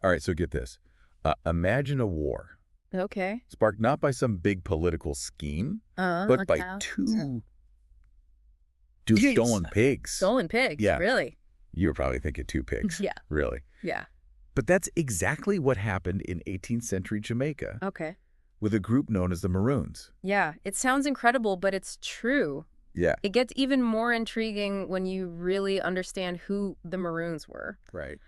All right, so get this. Imagine a war Okay. sparked not by some big political scheme, but by Okay. two Pigs. stolen pigs. Stolen pigs, Yeah. really? You were probably thinking two pigs. Yeah. Really. Yeah. But that's exactly what happened in 18th century Jamaica Okay. with a group known as the Maroons. Yeah, it sounds incredible, but it's true. Yeah. It gets even more intriguing when you really understand who the Maroons were. Right.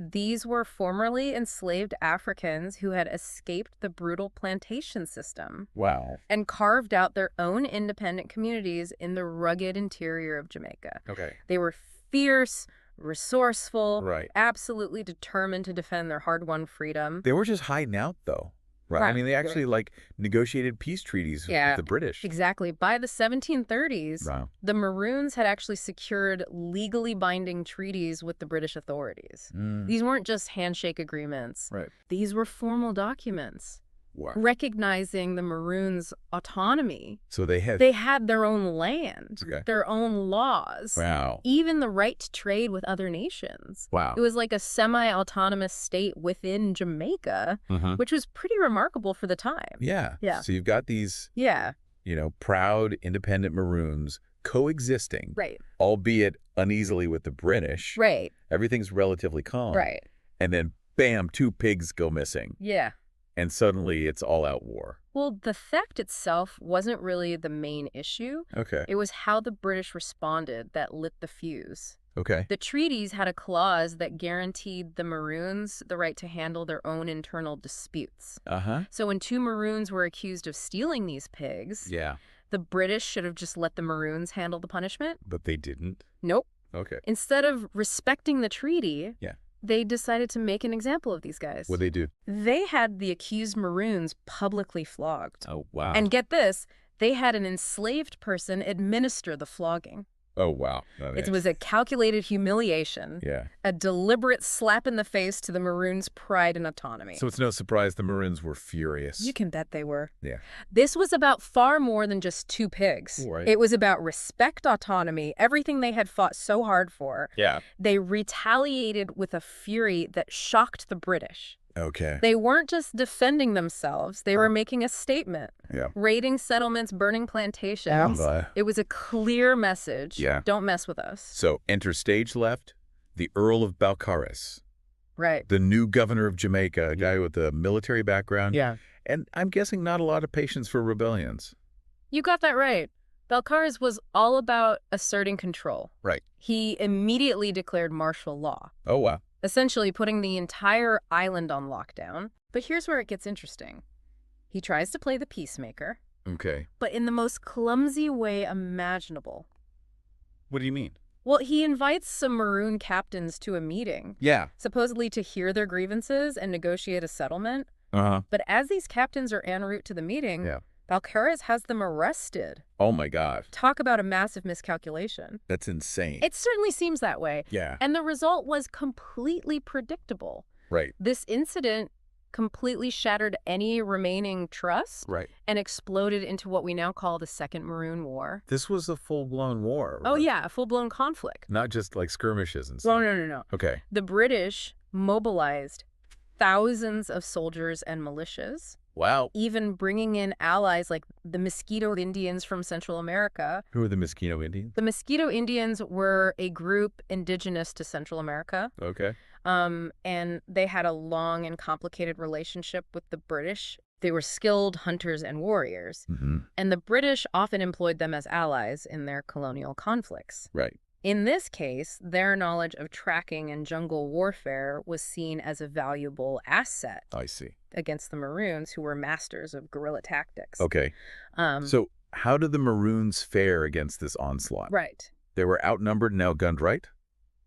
These were formerly enslaved Africans who had escaped the brutal plantation system Wow. and carved out their own independent communities in the rugged interior of Jamaica. Okay. They were fierce, resourceful, Right. absolutely determined to defend their hard-won freedom. They were just hiding out, though. Right. I Right. mean, they actually, negotiated peace treaties Yeah. with the British. Exactly. By the 1730s, Wow. the Maroons had actually secured legally binding treaties with the British authorities. These weren't just handshake agreements. Right. These were formal documents Wow. recognizing the Maroons' autonomy. So they had... They had their own land, Okay. their own laws, Wow. even the right to trade with other nations. Wow. It was like a semi-autonomous state within Jamaica, which was pretty remarkable for the time. Yeah. Yeah. So you've got these, Yeah, proud, independent Maroons coexisting, right, albeit uneasily with the British. right, Everything's relatively calm. right. And then, bam, two pigs go missing. Yeah. And suddenly it's all-out war. Well, the theft itself wasn't really the main issue. Okay. It was how the British responded that lit the fuse. Okay. The treaties had a clause that guaranteed the Maroons the right to handle their own internal disputes. Uh-huh. So when two Maroons were accused of stealing these pigs, Yeah. the British should have just let the Maroons handle the punishment. But they didn't. Nope. Okay. Instead of respecting the treaty, Yeah. they decided to make an example of these guys. What'd they do? They had the accused Maroons publicly flogged. Oh, wow. And get this, they had an enslaved person administer the flogging. Oh, wow. It was a calculated humiliation, Yeah. a deliberate slap in the face to the Maroons' pride and autonomy. So it's no surprise the Maroons were furious. You can bet they were. Yeah. This was about far more than just two pigs. Right. It was about respect, autonomy, everything they had fought so hard for. Yeah. They retaliated with a fury that shocked the British. Okay. They weren't just defending themselves, they were making a statement. Yeah. Raiding settlements, burning plantations. It was a clear message. Yeah. Don't mess with us. So enter stage left, the Earl of Balcarres, Right. the new governor of Jamaica, a guy with a military background. Yeah. And I'm guessing not a lot of patience for rebellions. You got that right. Balcarres was all about asserting control. Right. He immediately declared martial law, Oh, wow. essentially putting the entire island on lockdown. But here's where it gets interesting. He tries to play the peacemaker, Okay. but in the most clumsy way imaginable. What do you mean? Well, he invites some Maroon captains to a meeting, Yeah. supposedly to hear their grievances and negotiate a settlement. Uh-huh. But as these captains are en route to the meeting, Yeah. Balcarres has them arrested. Oh, my God. Talk about a massive miscalculation. That's insane. It certainly seems that way. Yeah. And the result was completely predictable. Right. This incident completely shattered any remaining trust Right. and exploded into what we now call the Second Maroon War. This was a full-blown war. Oh, right? yeah, a full-blown conflict. Not just like skirmishes and No, stuff. no. Okay. The British mobilized thousands of soldiers and militias, Wow. even bringing in allies like the Mosquito Indians from Central America. Who are the Mosquito Indians? The Mosquito Indians were a group indigenous to Central America, Okay. and they had a long and complicated relationship with the British. They were skilled hunters and warriors, Mm-hmm. and the British often employed them as allies in their colonial conflicts. Right. In this case, their knowledge of tracking and jungle warfare was seen as a valuable asset I see. against the Maroons, who were masters of guerrilla tactics. Okay. So how did the Maroons fare against this onslaught? Right. They were outnumbered and outgunned, right?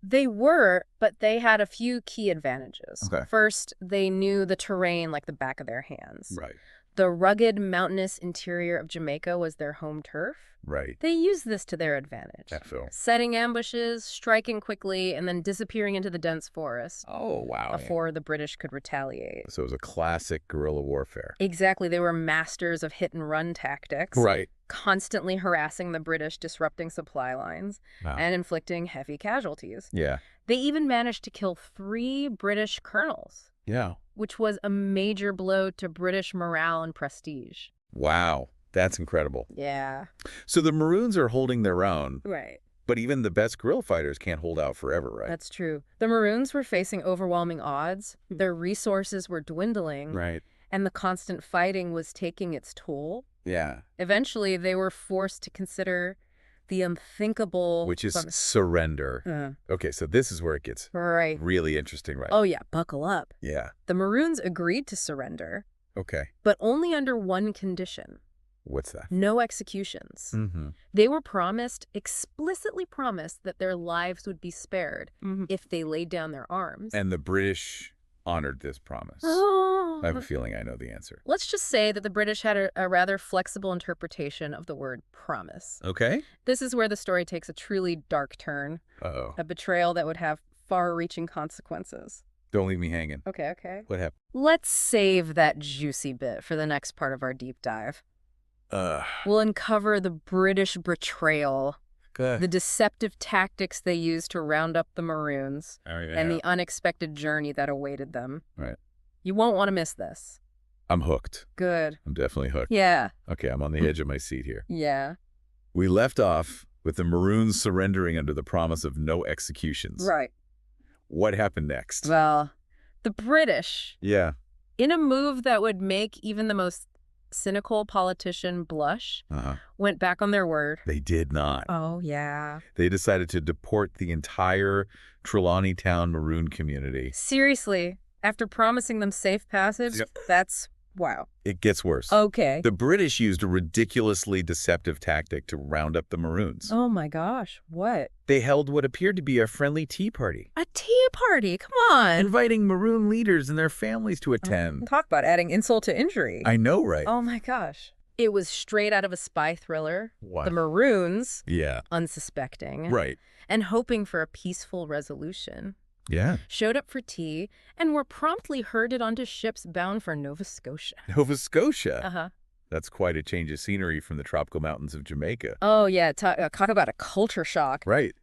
They were, but they had a few key advantages. Okay. First, they knew the terrain like the back of their hands. Right. The rugged, mountainous interior of Jamaica was their home turf. Right. They used this to their advantage, That film. setting ambushes, striking quickly, and then disappearing into the dense forest Oh, wow. before the British could retaliate. So it was a classic guerrilla warfare. Exactly. They were masters of hit-and-run tactics, Right. constantly harassing the British, disrupting supply lines, Wow. and inflicting heavy casualties. Yeah. They even managed to kill 3 British colonels, Yeah. which was a major blow to British morale and prestige. Wow. That's incredible. Yeah. So the Maroons are holding their own, Right. but even the best guerrilla fighters can't hold out forever, right? That's true. The Maroons were facing overwhelming odds. Their resources were dwindling. Right. And the constant fighting was taking its toll. Yeah. Eventually, they were forced to consider the unthinkable... Which is surrender. Okay, so this is where it gets Right. really interesting, right? Oh, yeah, buckle up. Yeah. The Maroons agreed to surrender, Okay. but only under one condition. What's that? No executions. Mm-hmm. They were explicitly promised that their lives would be spared if they laid down their arms. And the British honored this promise. Oh. I have a feeling I know the answer. Let's just say that the British had a rather flexible interpretation of the word promise. Okay. This is where the story takes a truly dark turn. Uh-oh. A betrayal that would have far-reaching consequences. Don't leave me hanging. Okay. What happened? Let's save that juicy bit for the next part of our deep dive. We'll uncover the British betrayal, the deceptive tactics they used to round up the Maroons, and the unexpected journey that awaited them. Right. You won't want to miss this. I'm hooked. Good. I'm definitely hooked. Yeah. Okay, I'm on the edge of my seat here. Yeah. We left off with the Maroons surrendering under the promise of no executions. Right. What happened next? Well, the British, Yeah. in a move that would make even the most cynical politician blush, went back on their word. They did not. Oh, yeah. They decided to deport the entire Trelawney Town Maroon community. Seriously, after promising them safe passage, that's... wow. It gets worse. Okay. The British used a ridiculously deceptive tactic to round up the Maroons. Oh my gosh, what? They held what appeared to be a friendly tea party. A tea party? Come on. Inviting Maroon leaders and their families to attend. Talk about adding insult to injury. I know, right? Oh my gosh. It was straight out of a spy thriller. What? The Maroons, Yeah. unsuspecting, Right. and hoping for a peaceful resolution, Yeah. showed up for tea and were promptly herded onto ships bound for Nova Scotia. Nova Scotia. Uh-huh. That's quite a change of scenery from the tropical mountains of Jamaica. Oh, yeah. Talk about a culture shock. Right.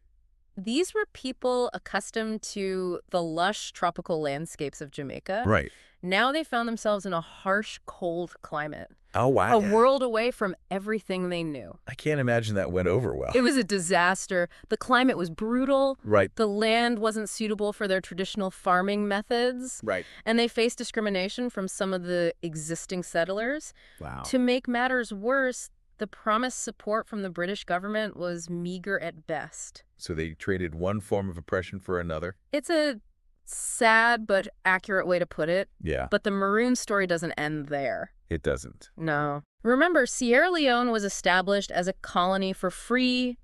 These were people accustomed to the lush tropical landscapes of Jamaica. Right. Now they found themselves in a harsh, cold climate. Oh, wow. A world away from everything they knew. I can't imagine that went over well. It was a disaster. The climate was brutal. Right. The land wasn't suitable for their traditional farming methods. Right. And they faced discrimination from some of the existing settlers. Wow. To make matters worse, the promised support from the British government was meager at best. So they traded one form of oppression for another? It's a sad but accurate way to put it. Yeah. But the Maroon story doesn't end there. It doesn't. No. Remember, Sierra Leone was established as a colony for free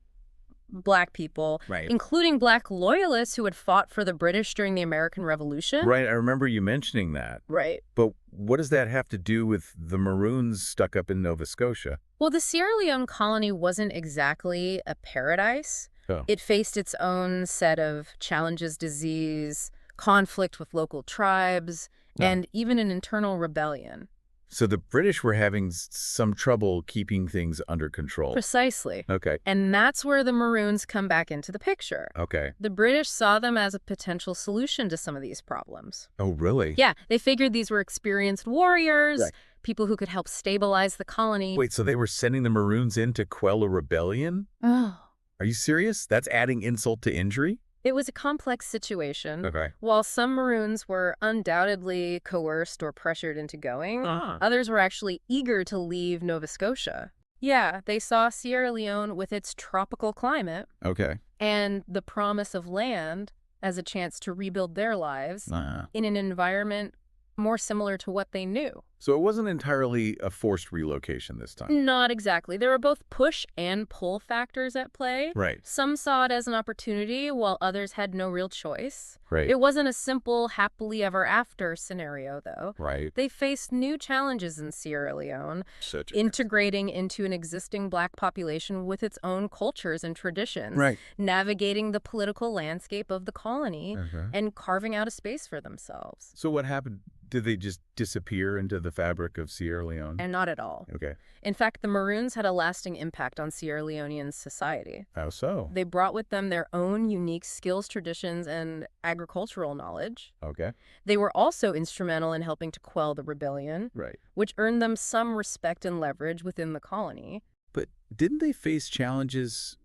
Black people, Right. including Black loyalists who had fought for the British during the American Revolution. Right. I remember you mentioning that. Right. But what does that have to do with the Maroons stuck up in Nova Scotia? Well, the Sierra Leone colony wasn't exactly a paradise. Oh. It faced its own set of challenges, disease, conflict with local tribes, and even an internal rebellion. So the British were having some trouble keeping things under control. Precisely. Okay. And that's where the Maroons come back into the picture. Okay. The British saw them as a potential solution to some of these problems. Oh, really? Yeah, they figured these were experienced warriors, Right. people who could help stabilize the colony. Wait, so they were sending the Maroons in to quell a rebellion? Oh. Are you serious? That's adding insult to injury? It was a complex situation. Okay. While some Maroons were undoubtedly coerced or pressured into going, others were actually eager to leave Nova Scotia. Yeah, they saw Sierra Leone with its tropical climate Okay. and the promise of land as a chance to rebuild their lives in an environment more similar to what they knew. So it wasn't entirely a forced relocation this time? Not exactly. There were both push and pull factors at play. Right. Some saw it as an opportunity, while others had no real choice. Right. It wasn't a simple happily ever after scenario, though. Right. They faced new challenges in Sierra Leone, Such integrating into an existing Black population with its own cultures and traditions, Right. navigating the political landscape of the colony, and carving out a space for themselves. So what happened? Did they just disappear into the fabric of Sierra Leone? And not at all. Okay. In fact, the Maroons had a lasting impact on Sierra Leonean society. How so? They brought with them their own unique skills, traditions, and agricultural knowledge. Okay. They were also instrumental in helping to quell the rebellion, Right. which earned them some respect and leverage within the colony. But didn't they face challenges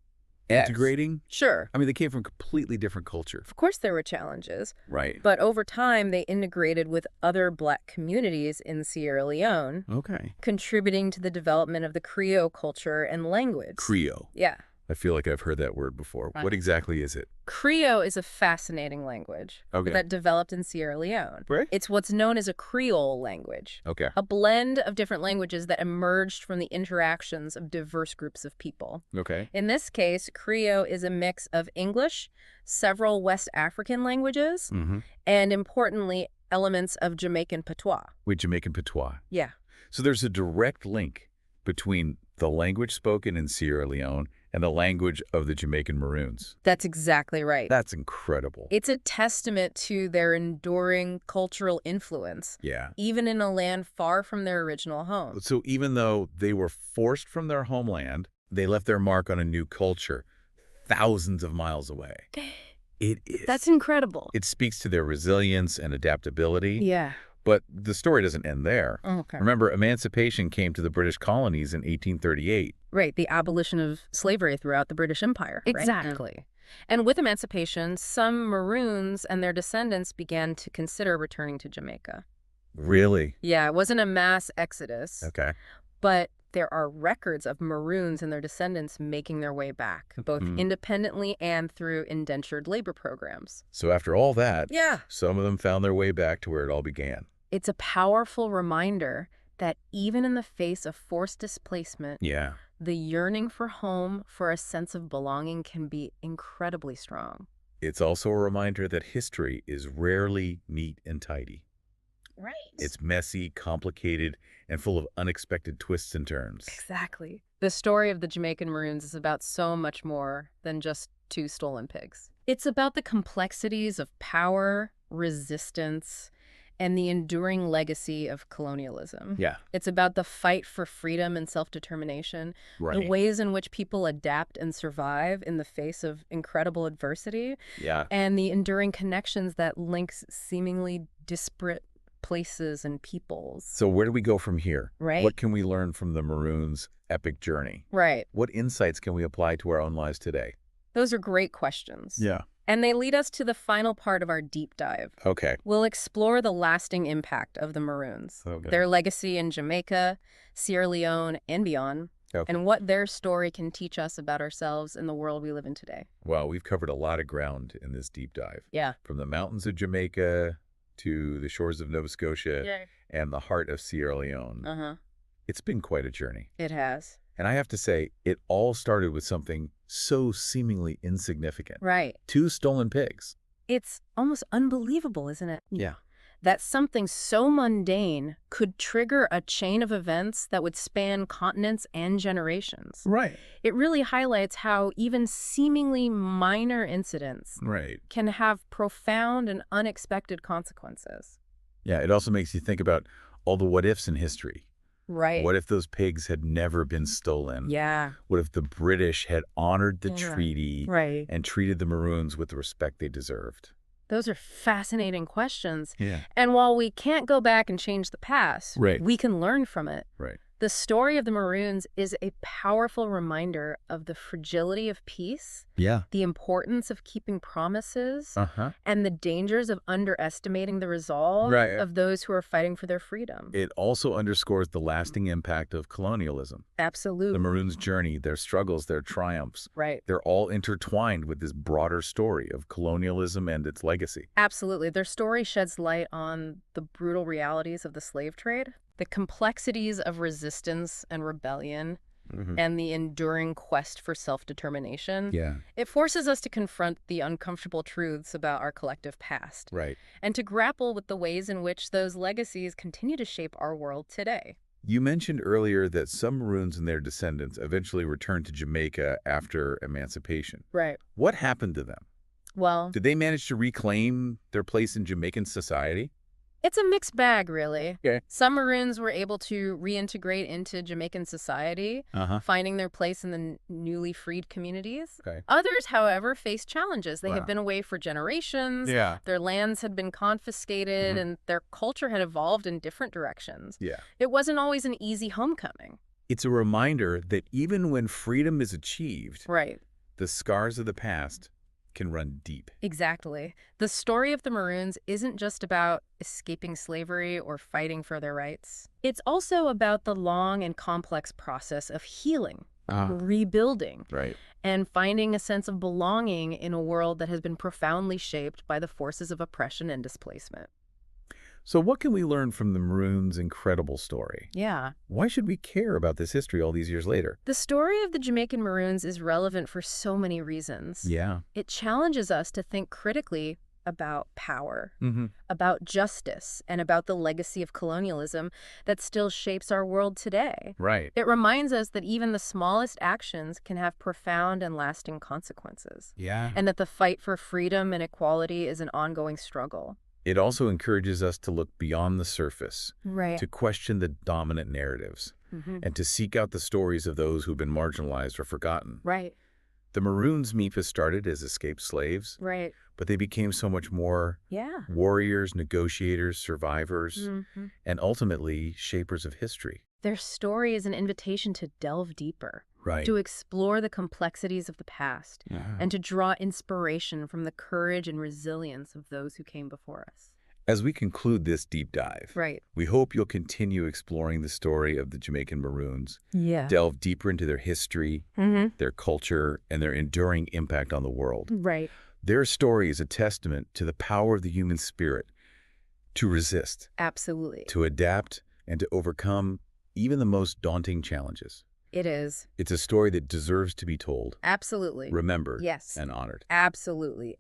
Yes. integrating? Sure. I mean, they came from completely different culture. Of course there were challenges, Right. but over time they integrated with other Black communities in Sierra Leone, Okay. contributing to the development of the Creole culture and language. Creole. Yeah. I feel like I've heard that word before. Right. What exactly is it? Creole is a fascinating language that developed in Sierra Leone. Right. It's what's known as a Creole language, Okay. a blend of different languages that emerged from the interactions of diverse groups of people. Okay. In this case, Creole is a mix of English, several West African languages, and importantly, elements of Jamaican patois. Wait, Jamaican patois. Yeah. So there's a direct link between the language spoken in Sierra Leone and the language of the Jamaican Maroons. That's exactly right. That's incredible. It's a testament to their enduring cultural influence, Yeah. even in a land far from their original home. So even though they were forced from their homeland, they left their mark on a new culture thousands of miles away. It is. That's incredible. It speaks to their resilience and adaptability. Yeah. But the story doesn't end there. Okay. Remember, emancipation came to the British colonies in 1838. Right, the abolition of slavery throughout the British Empire. Right? Exactly. And with emancipation, some Maroons and their descendants began to consider returning to Jamaica. Really? Yeah, it wasn't a mass exodus, Okay. but there are records of Maroons and their descendants making their way back, both independently and through indentured labor programs. So after all that, Yeah. some of them found their way back to where it all began. It's a powerful reminder that even in the face of forced displacement, Yeah. the yearning for home, for a sense of belonging, can be incredibly strong. It's also a reminder that history is rarely neat and tidy. Right. It's messy, complicated, and full of unexpected twists and turns. Exactly. The story of the Jamaican Maroons is about so much more than just two stolen pigs. It's about the complexities of power, resistance, and the enduring legacy of colonialism. Yeah. It's about the fight for freedom and self-determination, the ways in which people adapt and survive in the face of incredible adversity, Yeah. and the enduring connections that links seemingly disparate places and peoples. So where do we go from here? Right. What can we learn from the Maroons' epic journey? Right. What insights can we apply to our own lives today? Those are great questions. Yeah. And they lead us to the final part of our deep dive. Okay. We'll explore the lasting impact of the Maroons, Okay. their legacy in Jamaica, Sierra Leone, and beyond, Okay. and what their story can teach us about ourselves and the world we live in today. Well, we've covered a lot of ground in this deep dive. Yeah. From the mountains of Jamaica to the shores of Nova Scotia and the heart of Sierra Leone. Uh-huh. It's been quite a journey. It has. And I have to say, it all started with something so seemingly insignificant. Right. 2 stolen pigs. It's almost unbelievable, isn't it? Yeah. That something so mundane could trigger a chain of events that would span continents and generations. Right. It really highlights how even seemingly minor incidents Right. can have profound and unexpected consequences. Yeah, it also makes you think about all the what-ifs in history. Right. What if those pigs had never been stolen? Yeah. What if the British had honored the Yeah. treaty Right. and treated the Maroons with the respect they deserved? Those are fascinating questions. Yeah. And while we can't go back and change the past, Right. we can learn from it. Right. The story of the Maroons is a powerful reminder of the fragility of peace, Yeah. the importance of keeping promises, Uh-huh. and the dangers of underestimating the resolve Right. of those who are fighting for their freedom. It also underscores the lasting impact of colonialism. Absolutely. The Maroons' journey, their struggles, their triumphs, Right. they're all intertwined with this broader story of colonialism and its legacy. Absolutely. Their story sheds light on the brutal realities of the slave trade, the complexities of resistance and rebellion, and the enduring quest for self-determination. Yeah. It forces us to confront the uncomfortable truths about our collective past Right. and to grapple with the ways in which those legacies continue to shape our world today. You mentioned earlier that some Maroons and their descendants eventually returned to Jamaica after emancipation. Right. What happened to them? Well, Did they manage to reclaim their place in Jamaican society? It's a mixed bag, really. Okay. Some Maroons were able to reintegrate into Jamaican society, finding their place in the newly freed communities. Okay. Others, however, faced challenges. They Wow. had been away for generations, Yeah. their lands had been confiscated, and their culture had evolved in different directions. Yeah. It wasn't always an easy homecoming. It's a reminder that even when freedom is achieved, Right. the scars of the past can run deep. Exactly. The story of the Maroons isn't just about escaping slavery or fighting for their rights. It's also about the long and complex process of healing, rebuilding, Right. and finding a sense of belonging in a world that has been profoundly shaped by the forces of oppression and displacement. So what can we learn from the Maroons' incredible story? Yeah. Why should we care about this history all these years later? The story of the Jamaican Maroons is relevant for so many reasons. Yeah. It challenges us to think critically about power, about justice, and about the legacy of colonialism that still shapes our world today. Right. It reminds us that even the smallest actions can have profound and lasting consequences, Yeah. and that the fight for freedom and equality is an ongoing struggle. It also encourages us to look beyond the surface, Right. to question the dominant narratives, and to seek out the stories of those who've been marginalized or forgotten. Right. The Maroons' MIPA started as escaped slaves, Right. but they became so much more: Yeah. warriors, negotiators, survivors, and ultimately shapers of history. Their story is an invitation to delve deeper, Right. to explore the complexities of the past, and to draw inspiration from the courage and resilience of those who came before us. As we conclude this deep dive, Right. we hope you'll continue exploring the story of the Jamaican Maroons, Yeah. delve deeper into their history, their culture, and their enduring impact on the world. Right. Their story is a testament to the power of the human spirit to resist, Absolutely. to adapt, and to overcome even the most daunting challenges. It is. It's a story that deserves to be told, Absolutely. remembered, Yes. and honored. Absolutely.